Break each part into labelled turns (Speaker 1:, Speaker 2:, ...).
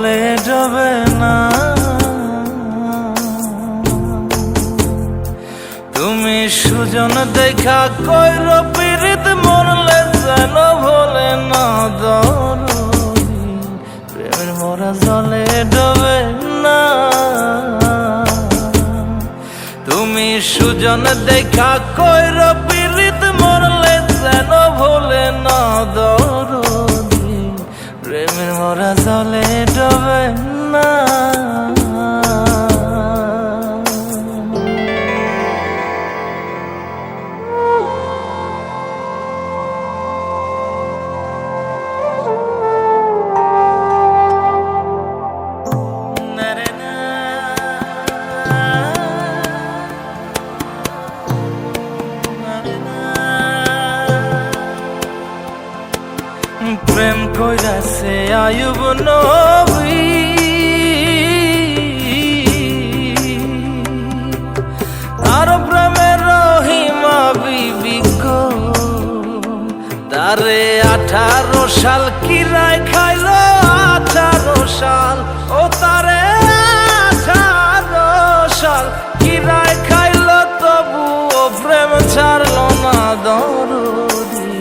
Speaker 1: জলে ডোবে না। তুমি সুজন দেখা কইর পীড়িত মরলে যেন ভোলে না দরদি, প্রেমের মরা জলে ডোবে না। তুমি সুজন দেখা কইর পীড়িত মরলে যেন ভোলে না দরদি, প্রেমের মরা জলে ডোবে না। প্রেম কইরাছে আয়ুব নবী, তার প্রেমের রহিমা বিবি গো, তারে 18 সাল কিরায় খাইল 18 সাল, ও তারে 18 সাল কিরায় খাইল, তবু ও প্রেম ছাড়ল না দরদি,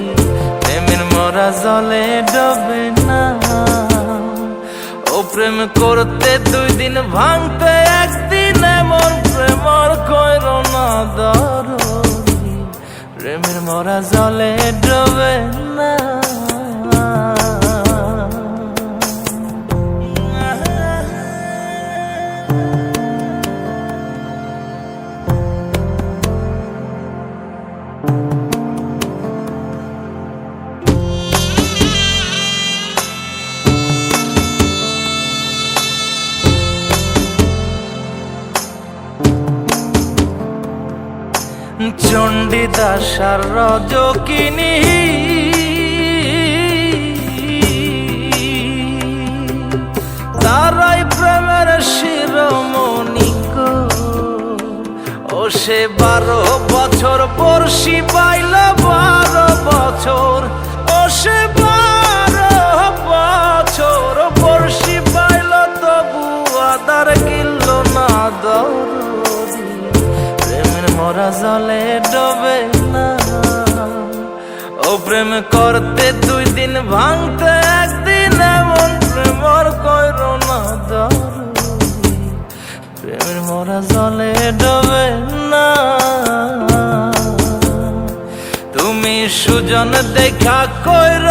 Speaker 1: প্রেমের মরা জলে ডোবে না। ও প্রেম করতে 2 দিন ভাঙতে 1 দিন, এমন প্রেমর কইর না দরদি, প্রেমের মরা জলে ডোবে না। চণ্ডীদাস আর রজকিনী, তারাই প্রেমের শিরোমণি গো, ও সে 12 বছর বর্ষি পাইল 12 বছর, ও সে 12 বছর বর্ষি পাইল, তবু আদার গিলল না দরদি, প্রেমের মরা জলে ডোবে না। ও প্রেম করতে 2 দিন ভাঙতে 1 দিন, এমন প্রেমর কইর না দরদি, প্রেমের মরা জলে ডোবে না। তুমি সুজন দেখা কইর